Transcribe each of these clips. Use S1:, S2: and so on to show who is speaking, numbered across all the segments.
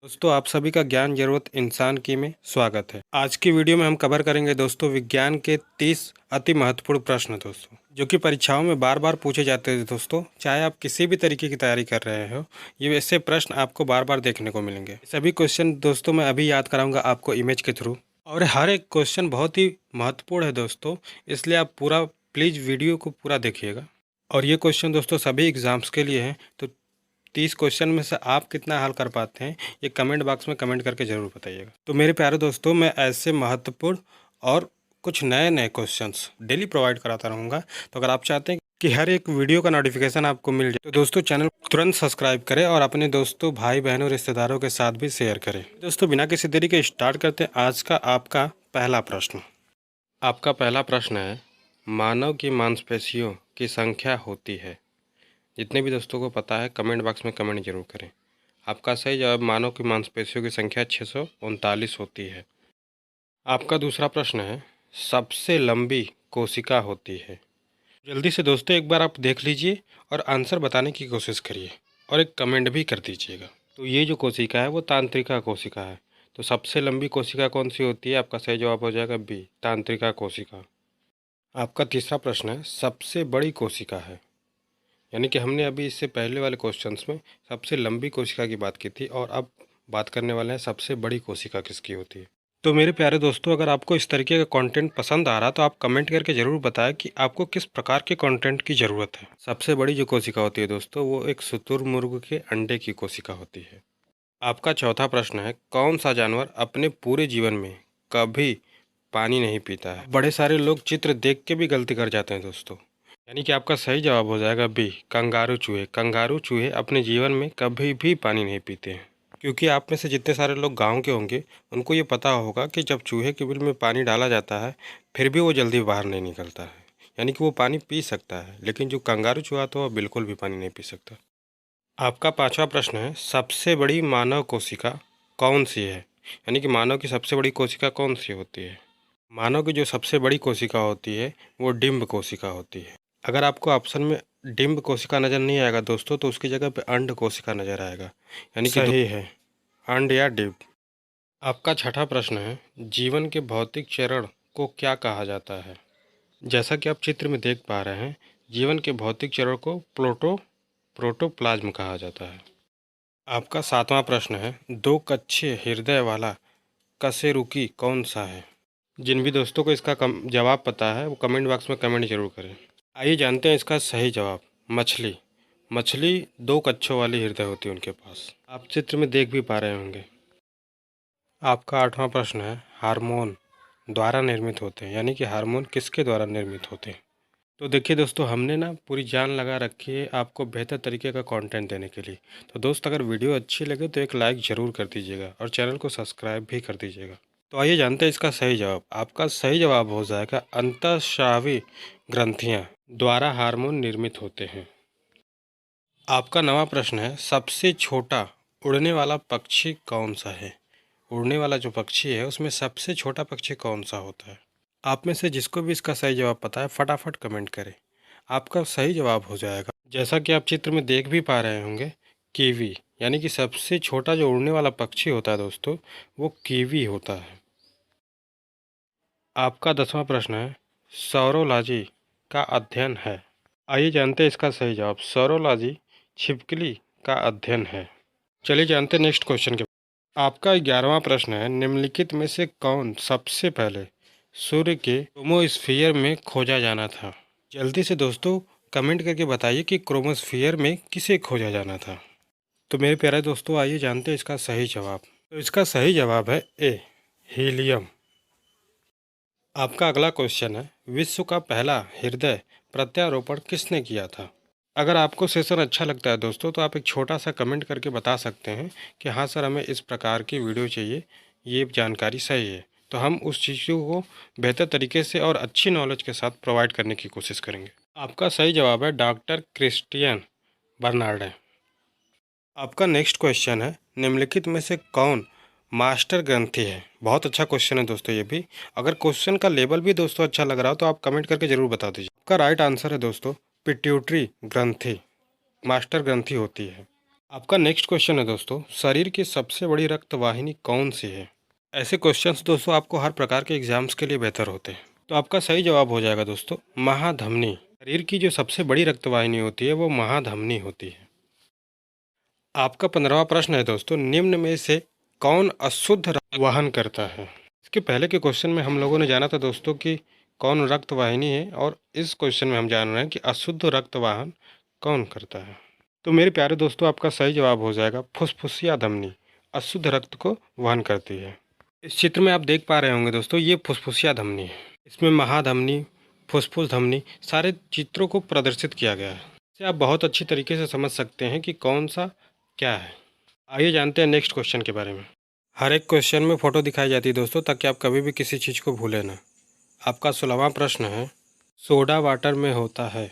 S1: दोस्तों आप सभी का ज्ञान जरूरत इंसान की में स्वागत है। आज की वीडियो में हम कवर करेंगे दोस्तों विज्ञान के 30 अति महत्वपूर्ण प्रश्न दोस्तों, जो कि परीक्षाओं में बार बार पूछे जाते हैं दोस्तों। चाहे आप किसी भी तरीके की तैयारी कर रहे हो, ये ऐसे प्रश्न आपको बार बार देखने को मिलेंगे। सभी क्वेश्चन दोस्तों मैं अभी याद कराऊंगा आपको इमेज के थ्रू, और हर एक क्वेश्चन बहुत ही महत्वपूर्ण है दोस्तों, इसलिए आप पूरा प्लीज़ वीडियो को पूरा देखिएगा। और ये क्वेश्चन दोस्तों सभी एग्ज़ाम्स के लिए हैं, तो 30 क्वेश्चन में से आप कितना हल कर पाते हैं ये कमेंट बॉक्स में कमेंट करके ज़रूर बताइएगा। तो मेरे प्यारे दोस्तों, मैं ऐसे महत्वपूर्ण और कुछ नए नए क्वेश्चंस डेली प्रोवाइड कराता रहूँगा। तो अगर आप चाहते हैं कि हर एक वीडियो का नोटिफिकेशन आपको मिल जाए, तो दोस्तों चैनल तुरंत सब्सक्राइब करें और अपने दोस्तों, भाई बहनों, रिश्तेदारों के साथ भी शेयर करें। दोस्तों बिना किसी देरी के स्टार्ट करते हैं आज का आपका पहला प्रश्न। आपका पहला प्रश्न है, मानव की मांसपेशियों की संख्या होती है। जितने भी दोस्तों को पता है कमेंट बॉक्स में कमेंट जरूर करें। आपका सही जवाब मानव की मांसपेशियों की संख्या 639 होती है। आपका दूसरा प्रश्न है, सबसे लंबी कोशिका होती है। जल्दी से दोस्तों एक बार आप देख लीजिए और आंसर बताने की कोशिश करिए और एक कमेंट भी कर दीजिएगा। तो ये जो कोशिका है वो तांत्रिका कोशिका है। तो सबसे लंबी कोशिका कौन सी होती है? आपका सही जवाब हो जाएगा बी, तांत्रिका कोशिका। आपका तीसरा प्रश्न है, सबसे बड़ी कोशिका है। यानी कि हमने अभी इससे पहले वाले क्वेश्चंस में सबसे लंबी कोशिका की बात की थी, और अब बात करने वाले हैं सबसे बड़ी कोशिका किसकी होती है। तो मेरे प्यारे दोस्तों, अगर आपको इस तरीके का कंटेंट पसंद आ रहा तो आप कमेंट करके ज़रूर बताएं कि आपको किस प्रकार के कंटेंट की ज़रूरत है। सबसे बड़ी जो कोशिका होती है दोस्तों, वो एक शुतुरमुर्ग के अंडे की कोशिका होती है। आपका चौथा प्रश्न है, कौन सा जानवर अपने पूरे जीवन में कभी पानी नहीं पीता है? बड़े सारे लोग चित्र देख के भी गलती कर जाते हैं दोस्तों। यानी कि आपका सही जवाब हो जाएगा बी, कंगारू चूहे। कंगारू चूहे अपने जीवन में कभी भी पानी नहीं पीते हैं। क्योंकि आप में से जितने सारे लोग गांव के होंगे उनको ये पता होगा कि जब चूहे के बिल में पानी डाला जाता है फिर भी वो जल्दी बाहर नहीं निकलता है। यानी कि वो पानी पी सकता है, लेकिन जो कंगारू चूहा तो वह बिल्कुल भी पानी नहीं पी सकता। आपका पांचवा प्रश्न है, सबसे बड़ी मानव कोशिका कौन सी है? यानी कि मानव की सबसे बड़ी कोशिका कौन सी होती है? मानव की जो सबसे बड़ी कोशिका होती है वो डिम्ब कोशिका होती है। अगर आपको ऑप्शन में डिम्ब कोशिका नज़र नहीं आएगा दोस्तों, तो उसकी जगह पे अंड कोशिका नज़र आएगा। यानी कि सही है अंड या डिम्ब। आपका छठा प्रश्न है, जीवन के भौतिक चरण को क्या कहा जाता है? जैसा कि आप चित्र में देख पा रहे हैं, जीवन के भौतिक चरण को प्रोटोप्लाज्म कहा जाता है। आपका सातवां प्रश्न है, दो कक्षीय हृदय वाला कशेरुकी कौन सा है? जिन भी दोस्तों को इसका जवाब पता है वो कमेंट बॉक्स में कमेंट जरूर करें। आइए जानते हैं इसका सही जवाब। मछली। मछली दो कच्छों वाली हृदय होती है उनके पास, आप चित्र में देख भी पा रहे होंगे। आपका आठवां प्रश्न है, हार्मोन द्वारा निर्मित होते हैं। यानी कि हार्मोन किसके द्वारा निर्मित होते हैं? तो देखिए दोस्तों, हमने ना पूरी जान लगा रखी है आपको बेहतर तरीके का कंटेंट देने के लिए। तो दोस्त अगर वीडियो अच्छी लगे तो एक लाइक ज़रूर कर दीजिएगा और चैनल को सब्सक्राइब भी कर दीजिएगा। तो आइए जानते हैं इसका सही जवाब। आपका सही जवाब हो जाएगा, अंतःस्रावी ग्रंथियां द्वारा हार्मोन निर्मित होते हैं। आपका नवा प्रश्न है, सबसे छोटा उड़ने वाला पक्षी कौन सा है? उड़ने वाला जो पक्षी है उसमें सबसे छोटा पक्षी कौन सा होता है? आप में से जिसको भी इसका सही जवाब पता है फटाफट कमेंट करें। आपका सही जवाब हो जाएगा, जैसा कि आप चित्र में देख भी पा रहे होंगे, कीवी। यानी कि सबसे छोटा जो उड़ने वाला पक्षी होता है दोस्तों, वो कीवी होता है। आपका 10वां प्रश्न है, सौरोलॉजी का अध्ययन है। आइए जानते हैं इसका सही जवाब। सौरोलॉजी छिपकली का अध्ययन है। चलिए जानते हैं नेक्स्ट क्वेश्चन के। आपका 11वां प्रश्न है, निम्नलिखित में से कौन सबसे पहले सूर्य के क्रोमोस्फीयर में खोजा जाना था? जल्दी से दोस्तों कमेंट करके बताइए कि क्रोमोस्फीयर में किसे खोजा जाना था। तो मेरे प्यारे दोस्तों, आइए जानते हैं इसका सही जवाब। तो इसका सही जवाब है ए, हीलियम। आपका अगला क्वेश्चन है, विश्व का पहला हृदय प्रत्यारोपण किसने किया था? अगर आपको सेशन अच्छा लगता है दोस्तों, तो आप एक छोटा सा कमेंट करके बता सकते हैं कि हाँ सर, हमें इस प्रकार की वीडियो चाहिए, ये जानकारी सही है। तो हम उस चीज़ों को बेहतर तरीके से और अच्छी नॉलेज के साथ प्रोवाइड करने की कोशिश करेंगे। आपका सही जवाब है डॉक्टर क्रिस्टियन बर्नार्ड। आपका नेक्स्ट क्वेश्चन है, निम्नलिखित में से कौन मास्टर ग्रंथि है? बहुत अच्छा क्वेश्चन है दोस्तों ये भी। अगर क्वेश्चन का लेवल भी दोस्तों अच्छा लग रहा हो तो आप कमेंट करके ज़रूर बता दीजिए। आपका राइट आंसर है दोस्तों, पिट्यूटरी ग्रंथि मास्टर ग्रंथि होती है। आपका नेक्स्ट क्वेश्चन है दोस्तों, शरीर की सबसे बड़ी रक्त वाहिनी कौन सी है? ऐसे क्वेश्चंस दोस्तों आपको हर प्रकार के एग्जाम्स के लिए बेहतर होते हैं। तो आपका सही जवाब हो जाएगा दोस्तों महाधमनी। शरीर की जो सबसे बड़ी रक्त वाहिनी होती है वो महाधमनी होती है। आपका 15वां प्रश्न है दोस्तों, निम्न में से कौन अशुद्ध रक्त वहन करता है? इसके पहले के क्वेश्चन में हम लोगों ने जाना था दोस्तों कि कौन रक्त वाहिनी है, और इस क्वेश्चन में हम जान रहे हैं कि अशुद्ध रक्त वाहन कौन करता है। तो मेरे प्यारे दोस्तों आपका सही जवाब हो जाएगा फुसफुसिया धमनी, अशुद्ध रक्त को वहन करती है। इस चित्र में आप देख पा रहे होंगे दोस्तों, ये फुसफुसिया धमनी है। इसमें महाधमनी, फुसफुस धमनी सारे चित्रों को प्रदर्शित किया गया है। इसे आप बहुत अच्छी तरीके से समझ सकते हैं कि कौन सा क्या है। आइए जानते हैं नेक्स्ट क्वेश्चन के बारे में। हर एक क्वेश्चन में फ़ोटो दिखाई जाती है दोस्तों, ताकि आप कभी भी किसी चीज़ को भूलें ना। आपका 16वां प्रश्न है, सोडा वाटर में होता है।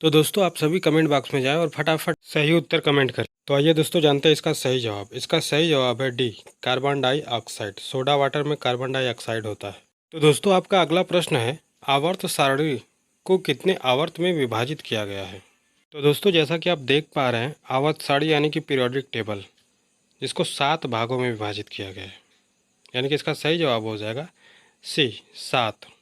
S1: तो दोस्तों आप सभी कमेंट बॉक्स में जाएं और फटाफट सही उत्तर कमेंट करें। तो आइए दोस्तों जानते हैं इसका सही जवाब। इसका सही जवाब है D, carbon dioxide. Soda water में कार्बन डाइऑक्साइड होता है। तो दोस्तों आपका अगला प्रश्न है, आवर्त सारणी को कितने आवर्त में विभाजित किया गया है? तो दोस्तों जैसा कि आप देख पा रहे हैं, आवर्त सारणी यानी कि पीरियोडिक टेबल, जिसको 7 भागों में विभाजित किया गया है, यानी कि इसका सही जवाब हो जाएगा सी, 7।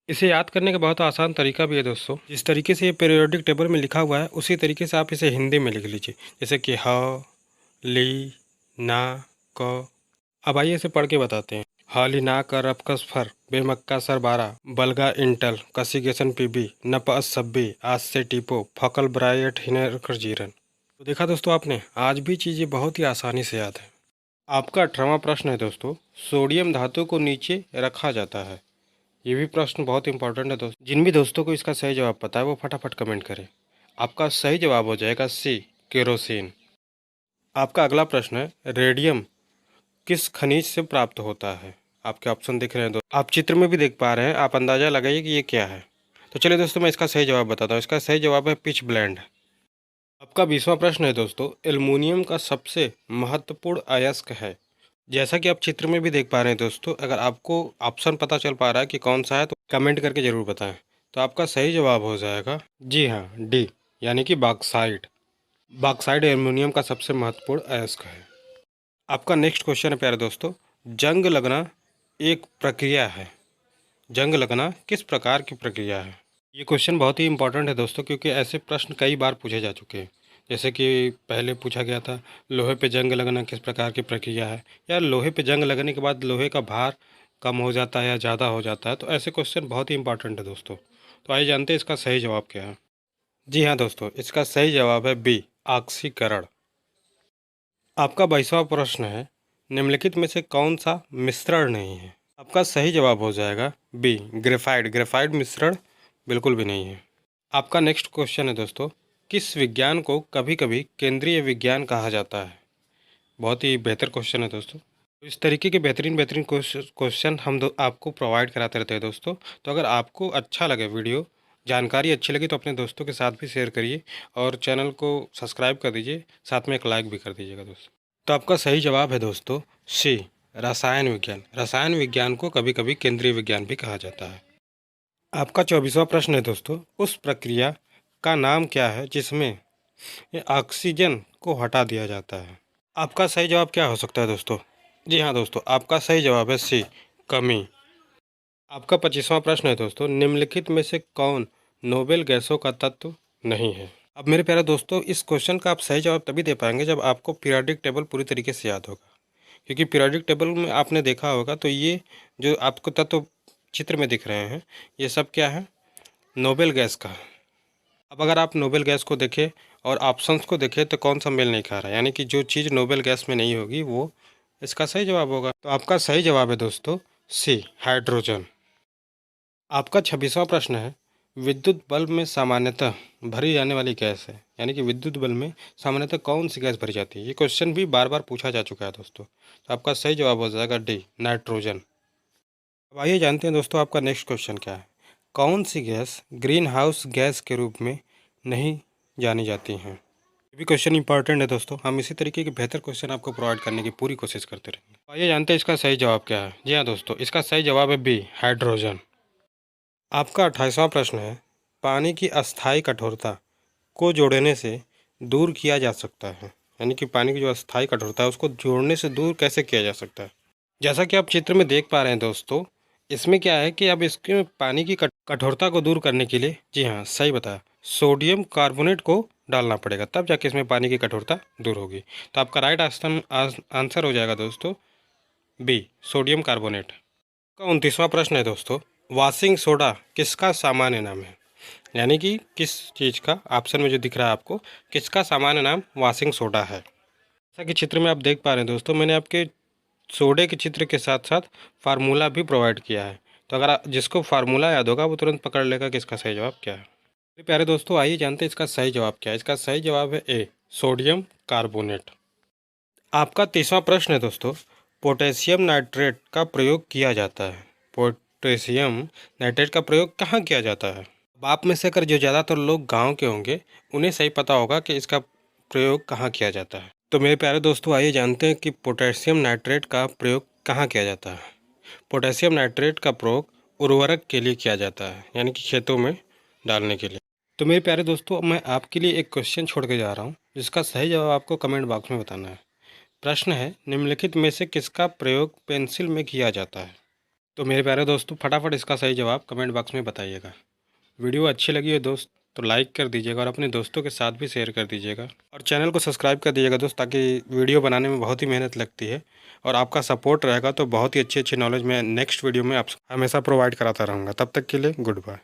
S1: इसे याद करने का बहुत आसान तरीका भी है दोस्तों। जिस तरीके से ये पीरियोडिक टेबल में लिखा हुआ है उसी तरीके से आप इसे हिंदी में लिख लीजिए, जैसे कि ह, ली, ना, क। अब आइए इसे पढ़ के बताते हैं। हाली ना कर रफकस फर बेमक्का सर 12 बलगा इंटल कसिगेशन पीबी नपअस सब्बी आज से टीपो फकल ब्राइट हिनर कर जीरन। तो देखा दोस्तों आपने, आज भी चीज़ें बहुत ही आसानी से याद है। आपका 18वां प्रश्न है दोस्तों, सोडियम धातु को नीचे रखा जाता है। ये भी प्रश्न बहुत इंपॉर्टेंट है दोस्तों। जिन भी दोस्तों को इसका सही जवाब पता है वो फटाफट कमेंट करें। आपका सही जवाब हो जाएगा सी, केरोसिन। आपका अगला प्रश्न है, रेडियम किस खनिज से प्राप्त होता है? आपके ऑप्शन दिख रहे हैं दोस्तों, आप चित्र में भी देख पा रहे हैं, आप अंदाजा लगाइए कि ये क्या है। तो चलिए दोस्तों मैं इसका सही जवाब बताता हूँ। इसका सही जवाब है पिच ब्लेंड। आपका 20वां प्रश्न है दोस्तों, एल्युमिनियम का सबसे महत्वपूर्ण अयस्क है। जैसा कि आप चित्र में भी देख पा रहे हैं दोस्तों, अगर आपको ऑप्शन पता चल पा रहा है कि कौन सा है तो कमेंट करके ज़रूर बताएं। तो आपका सही जवाब हो जाएगा जी हाँ, डी, यानी कि बॉक्साइट। बॉक्साइट एल्युमिनियम का सबसे महत्वपूर्ण अयस्क है। आपका नेक्स्ट क्वेश्चन है प्यारे दोस्तों, जंग लगना एक प्रक्रिया है। जंग लगना किस प्रकार की प्रक्रिया है? ये क्वेश्चन बहुत ही इंपॉर्टेंट है दोस्तों, क्योंकि ऐसे प्रश्न कई बार पूछे जा चुके हैं। जैसे कि पहले पूछा गया था, लोहे पे जंग लगना किस प्रकार की प्रक्रिया है, या लोहे पे जंग लगने के बाद लोहे का भार कम हो जाता है या ज़्यादा हो जाता है। तो ऐसे क्वेश्चन बहुत ही इंपॉर्टेंट है दोस्तों। तो आइए जानते हैं इसका सही जवाब क्या है। जी हाँ दोस्तों, इसका सही जवाब है बी, ऑक्सीकरण। आपका 22वां प्रश्न है, निम्नलिखित में से कौन सा मिश्रण नहीं है? आपका सही जवाब हो जाएगा बी, ग्रेफाइट। ग्रेफाइट मिश्रण बिल्कुल भी नहीं है। आपका नेक्स्ट क्वेश्चन है दोस्तों, किस विज्ञान को कभी कभी केंद्रीय विज्ञान कहा जाता है? बहुत ही बेहतर क्वेश्चन है दोस्तों। तो इस तरीके के बेहतरीन बेहतरीन क्वेश्चन हम आपको प्रोवाइड कराते रहते हैं दोस्तों। तो अगर आपको अच्छा लगे वीडियो, जानकारी अच्छी लगी, तो अपने दोस्तों के साथ भी शेयर करिए और चैनल को सब्सक्राइब कर दीजिए, साथ में एक लाइक भी कर दीजिएगा दोस्तों। तो आपका सही जवाब है दोस्तों सी, रसायन विज्ञान। रसायन विज्ञान को कभी कभी केंद्रीय विज्ञान भी कहा जाता है। आपका 24वां प्रश्न है दोस्तों, उस प्रक्रिया का नाम क्या है जिसमें ऑक्सीजन को हटा दिया जाता है? आपका सही जवाब क्या हो सकता है दोस्तों? जी हाँ दोस्तों, आपका सही जवाब है सी, कमी। आपका 25वां प्रश्न है दोस्तों, निम्नलिखित में से कौन नोबेल गैसों का तत्व नहीं है? अब मेरे प्यारे दोस्तों, इस क्वेश्चन का आप सही जवाब तभी दे पाएंगे जब आपको पीरियोडिक टेबल पूरी तरीके से याद होगा। क्योंकि पीरियोडिक टेबल में आपने देखा होगा, तो ये जो आपको तत्व चित्र में दिख रहे हैं, ये सब क्या है? नोबेल गैस का। अब अगर आप नोबेल गैस को देखें और ऑप्शंस को देखें तो कौन सा मेल नहीं खा रहा है, यानी कि जो चीज़ नोबेल गैस में नहीं होगी वो इसका सही जवाब होगा। तो आपका सही जवाब है दोस्तों सी, हाइड्रोजन। आपका 26वां प्रश्न है, विद्युत बल्ब में सामान्यतः भरी जाने वाली गैस है, यानी कि विद्युत बल्ब में सामान्यतः कौन सी गैस भरी जाती है? ये क्वेश्चन भी बार बार पूछा जा चुका है दोस्तों। तो आपका सही जवाब हो जाएगा डी, नाइट्रोजन। अब आइए जानते हैं दोस्तों आपका नेक्स्ट क्वेश्चन क्या है। कौन सी गैस ग्रीन हाउस गैस के रूप में नहीं जानी जाती हैं? ये भी क्वेश्चन इंपॉर्टेंट है दोस्तों। हम इसी तरीके के बेहतर क्वेश्चन आपको प्रोवाइड करने की पूरी कोशिश करते रहेंगे। आइए जानते हैं इसका सही जवाब क्या है। जी हाँ दोस्तों, इसका सही जवाब है बी, हाइड्रोजन। आपका 28वां प्रश्न है, पानी की अस्थायी कठोरता को जोड़ने से दूर किया जा सकता है। यानी कि पानी की जो अस्थायी कठोरता है उसको जोड़ने से दूर कैसे किया जा सकता है। जैसा कि आप चित्र में देख पा रहे हैं दोस्तों, इसमें क्या है कि अब इसके पानी की कठोरता को दूर करने के लिए, जी हाँ सही बताया, सोडियम कार्बोनेट को डालना पड़ेगा, तब जाके इसमें पानी की कठोरता दूर होगी। तो आपका राइट आंसर हो जाएगा दोस्तों बी, सोडियम कार्बोनेट। का 29वां प्रश्न है दोस्तों, वॉशिंग सोडा किसका सामान्य नाम है। यानी कि किस चीज़ का, ऑप्शन में जो दिख रहा है आपको, किसका सामान्य नाम वॉशिंग सोडा है। जैसा कि चित्र में आप देख पा रहे हैं दोस्तों, मैंने आपके सोडे के चित्र के साथ साथ फार्मूला भी प्रोवाइड किया है। तो अगर जिसको फार्मूला याद होगा वो तुरंत पकड़ लेगा कि इसका सही जवाब क्या है। मेरे प्यारे दोस्तों, आइए जानते हैं इसका सही जवाब क्या है। इसका सही जवाब है ए, सोडियम कार्बोनेट। आपका 30वां प्रश्न है दोस्तों, पोटेशियम नाइट्रेट का प्रयोग किया जाता है। पोटेशियम नाइट्रेट का प्रयोग कहाँ किया जाता है। अब आप में से अगर जो ज़्यादातर लोग गांव के होंगे उन्हें सही पता होगा कि इसका प्रयोग कहाँ किया जाता है। तो मेरे प्यारे दोस्तों, आइए जानते हैं कि पोटेशियम नाइट्रेट का प्रयोग कहाँ किया जाता है। पोटेशियम नाइट्रेट का प्रयोग उर्वरक के लिए किया जाता है, यानी कि खेतों में डालने के लिए। तो मेरे प्यारे दोस्तों, मैं आपके लिए एक क्वेश्चन छोड़ के जा रहा हूँ जिसका सही जवाब आपको कमेंट बॉक्स में बताना है। प्रश्न है, निम्नलिखित में से किसका प्रयोग पेंसिल में किया जाता है। तो मेरे प्यारे दोस्तों, फटाफट इसका सही जवाब कमेंट बॉक्स में बताइएगा। वीडियो अच्छी लगी हो दोस्त तो लाइक कर दीजिएगा और अपने दोस्तों के साथ भी शेयर कर दीजिएगा, और चैनल को सब्सक्राइब कर दीजिएगा दोस्त, ताकि वीडियो बनाने में बहुत ही मेहनत लगती है और आपका सपोर्ट रहेगा तो बहुत ही अच्छी अच्छी नॉलेज मैं नेक्स्ट वीडियो में आप हमेशा प्रोवाइड कराता रहूँगा। तब तक के लिए गुड बाय।